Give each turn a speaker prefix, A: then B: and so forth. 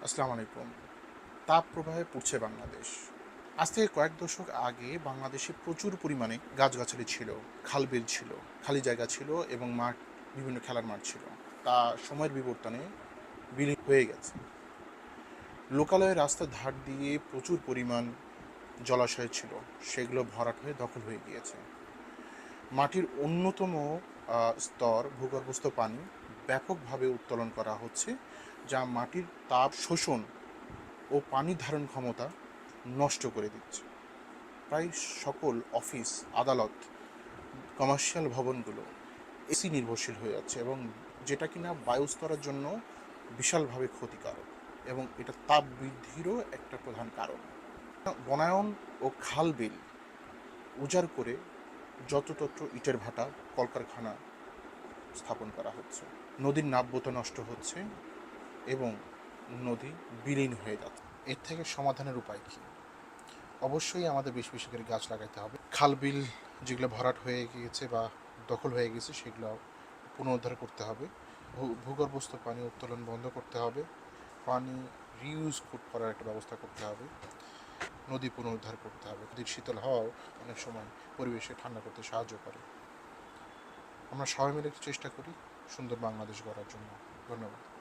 A: আসসালামু আলাইকুম। তাপ প্রবাহে পড়ছে বাংলাদেশ। আজ থেকে কয়েক দশক আগে বাংলাদেশে প্রচুর পরিমাণে গাছগাছালি ছিল, খাল-বিল ছিল, খালি জায়গা ছিল এবং মাঠ, বিভিন্ন খেলার মাঠ ছিল। তা সময়ের বিবর্তনে বিলীন হয়ে গেছে। লোকালয়ে রাস্তার ধার দিয়ে প্রচুর পরিমাণ জলাশয় ছিল, সেগুলো ভরাট হয়ে দখল হয়ে গিয়েছে। মাটির অন্যতম স্তর ভূগর্ভস্থ পানি ব্যাপকভাবে উত্তোলন করা হচ্ছে, যা মাটির তাপ শোষণ ও পানি ধারণ ক্ষমতা নষ্ট করে দিচ্ছে। প্রায় সকল অফিস, আদালত, কমার্শিয়াল ভবনগুলো এসি নির্ভরশীল হয়ে যাচ্ছে এবং যেটা কিনা বায়ুস্তরের জন্য বিশালভাবে ক্ষতিকারক এবং এটা তাপ বৃদ্ধিরও একটা প্রধান কারণ। বনায়ন ও খাল বিল উজাড় করে যত্রতত্র ইটের ভাটা, কলকারখানা স্থাপন করা হচ্ছে। নদীর নাব্যতা নষ্ট হচ্ছে এবং নদী বিলীন হয়ে যাচ্ছে। এর থেকে সমাধানের উপায় কী? অবশ্যই আমাদের বেশি বেশি করে গাছ লাগাতে হবে। খাল বিল যেগুলো ভরাট হয়ে গিয়েছে বা দখল হয়ে গেছে সেগুলো পুনরুদ্ধার করতে হবে। ভূগর্ভস্থ পানি উত্তোলন বন্ধ করতে হবে। পানি রিউজ করার একটা ব্যবস্থা করতে হবে। নদী পুনরুদ্ধার করতে হবে। নদীর শীতল হাওয়াও অনেক সময় পরিবেশে ঠান্ডা করতে সাহায্য করে। আমরা সবাই মিলে একটু চেষ্টা করি সুন্দর বাংলাদেশ গড়ার জন্য। ধন্যবাদ।